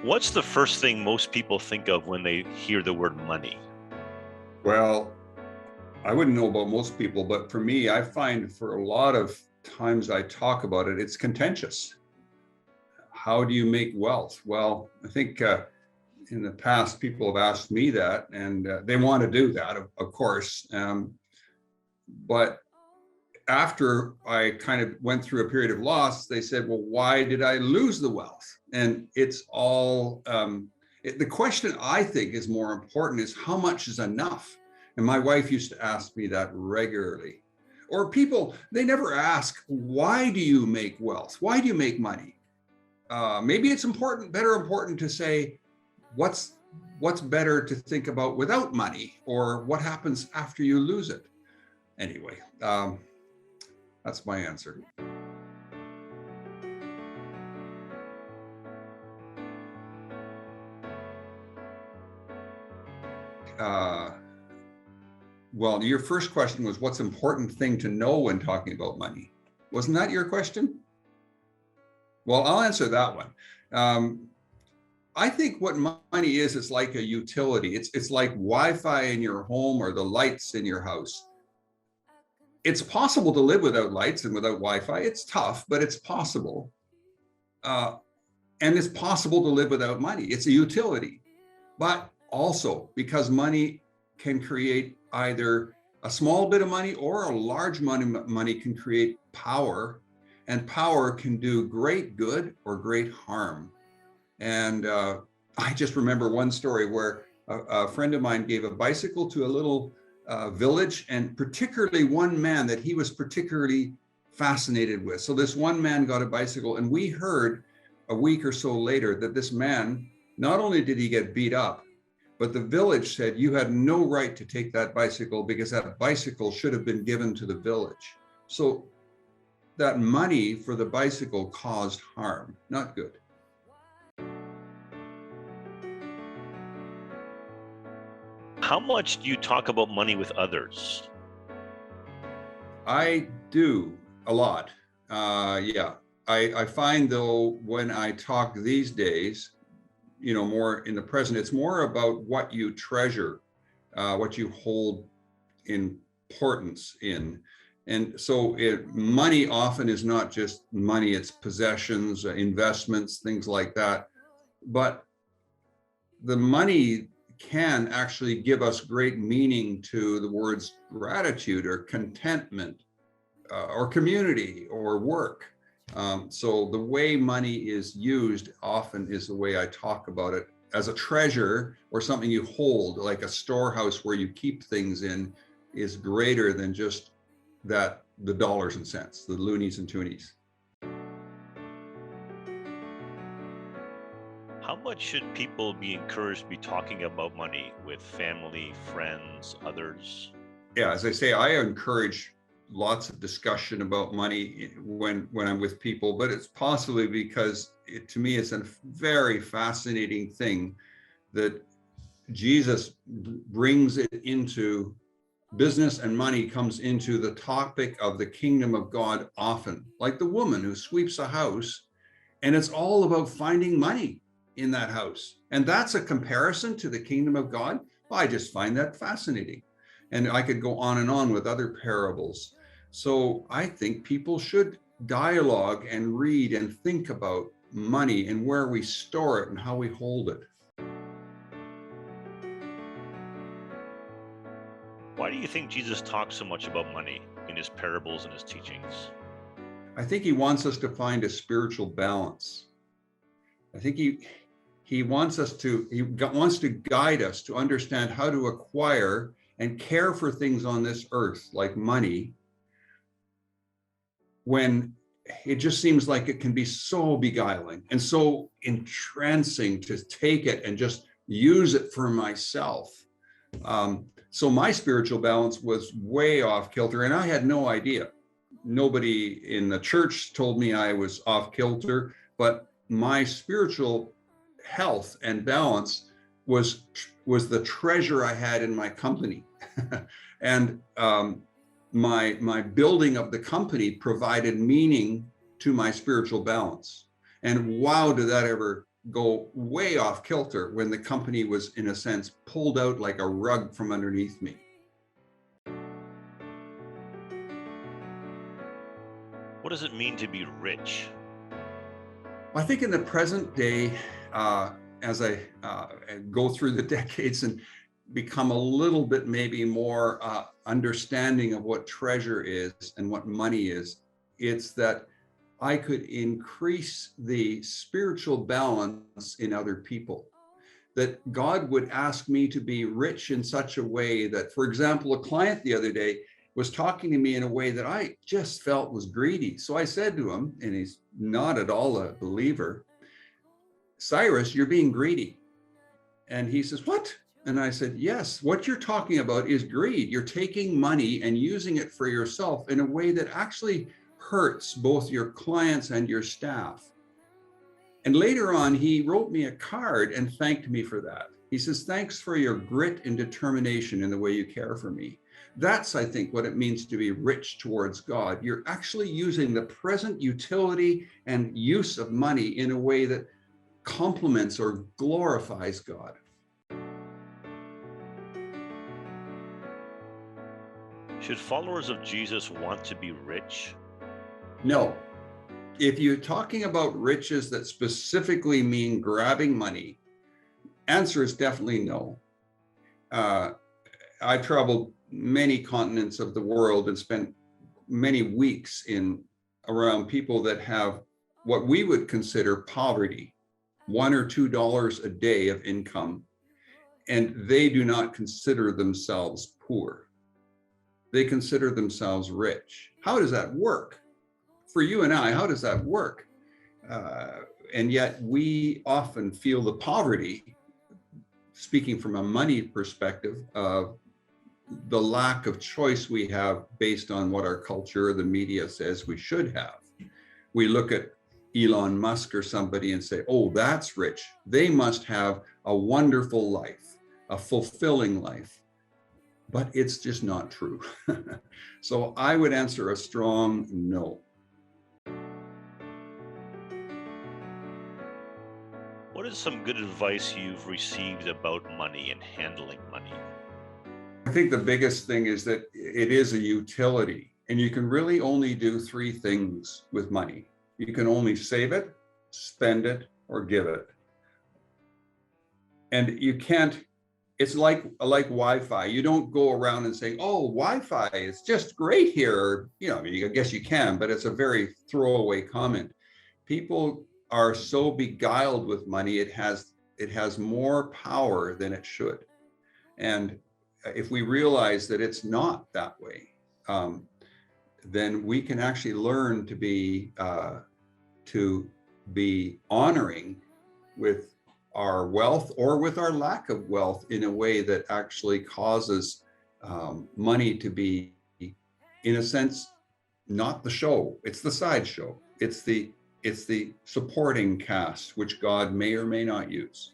What's the first thing most people think of when they hear the word money? Well, I wouldn't know about most people, but for me, I find for a lot of times I talk about it, it's contentious. How do you make wealth? Well, I think in the past, people have asked me that, and they want to do that, of course. But after I kind of went through a period of loss, they said, well, why did I lose the wealth? And it's all, the question I think is more important is how much is enough? And my wife used to ask me that regularly. Or people, they never ask, why do you make wealth? Why do you make money? Maybe it's better important to say, what's better to think about without money, or what happens after you lose it? Anyway, that's my answer. Uh, well, your first question was what's important thing to know when talking about money? Wasn't that your question? Well, I'll answer that one. I think what money is like a utility. It's like Wi-Fi in your home or the lights in your house. It's possible to live without lights and without Wi-Fi. It's tough, but it's possible. And it's possible to live without money. It's a utility. But also, because money can create either a small bit of money or a large money can create power, and power can do great good or great harm. And I just remember one story where a friend of mine gave a bicycle to a little village, and particularly one man that he was particularly fascinated with. So this one man got a bicycle, and we heard a week or so later that this man, not only did he get beat up, but the village said you had no right to take that bicycle because that bicycle should have been given to the village. So that money for the bicycle caused harm, not good. How much do you talk about money with others? I do a lot. Yeah. I find though, when I talk these days, more in the present, it's more about what you treasure, what you hold importance in. And so money often is not just money, it's possessions, investments, things like that. But the money can actually give us great meaning to the words gratitude or contentment, or community or work. So the way money is used often is the way I talk about it as a treasure or something you hold, like a storehouse where you keep things in, is greater than just that, the dollars and cents, the loonies and toonies. How much should people be encouraged to be talking about money with family, friends, others? Yeah, as I say, I encourage lots of discussion about money when I'm with people, but it's possibly because to me it's a very fascinating thing that Jesus brings it into business, and money comes into the topic of the kingdom of God often, like the woman who sweeps a house, and it's all about finding money in that house. And that's a comparison to the kingdom of God. Well, I just find that fascinating. And I could go on and on with other parables. So I think people should dialogue and read and think about money and where we store it and how we hold it. Why do you think Jesus talks so much about money in his parables and his teachings? I think he wants us to find a spiritual balance. I think he wants to guide us to understand how to acquire and care for things on this earth, like money, when it just seems like it can be so beguiling and so entrancing to take it and just use it for myself. So my spiritual balance was way off kilter, and I had no idea. Nobody in the church told me I was off kilter, but my spiritual health and balance was the treasure I had in my company. And my building of the company provided meaning to my spiritual balance. And wow, did that ever go way off kilter when the company was, in a sense, pulled out like a rug from underneath me. What does it mean to be rich? I think in the present day, as I go through the decades and become a little bit maybe more understanding of what treasure is and what money is, it's that I could increase the spiritual balance in other people. That God would ask me to be rich in such a way that, for example, a client the other day was talking to me in a way that I just felt was greedy. So I said to him, and he's not at all a believer, "Cyrus, you're being greedy." And he says, "What?" And I said, "Yes, what you're talking about is greed. You're taking money and using it for yourself in a way that actually hurts both your clients and your staff." And later on, he wrote me a card and thanked me for that. He says, "Thanks for your grit and determination in the way you care for me." That's, I think, what it means to be rich towards God. You're actually using the present utility and use of money in a way that complements or glorifies God. Should followers of Jesus want to be rich? No. If you're talking about riches that specifically mean grabbing money, answer is definitely no. I traveled many continents of the world and spent many weeks around people that have what we would consider poverty, $1 or $2 a day of income, and they do not consider themselves poor. They consider themselves rich. How does that work? For you and I, how does that work? And yet we often feel the poverty, speaking from a money perspective, of the lack of choice we have based on what our culture or the media says we should have. We look at Elon Musk or somebody and say, "Oh, that's rich. They must have a wonderful life, a fulfilling life." But it's just not true. So I would answer a strong no. What is some good advice you've received about money and handling money? I think the biggest thing is that it is a utility, and you can really only do three things with money. You can only save it, spend it, or give it. And you can't, it's like Wi-Fi. You don't go around and say, "Oh, Wi-Fi is just great here." I guess you can, but it's a very throwaway comment. People are so beguiled with money, it has more power than it should. And if we realize that it's not that way, then we can actually learn to be honoring with our wealth or with our lack of wealth in a way that actually causes money to be, in a sense, not the show. It's the sideshow. It's the supporting cast, which God may or may not use.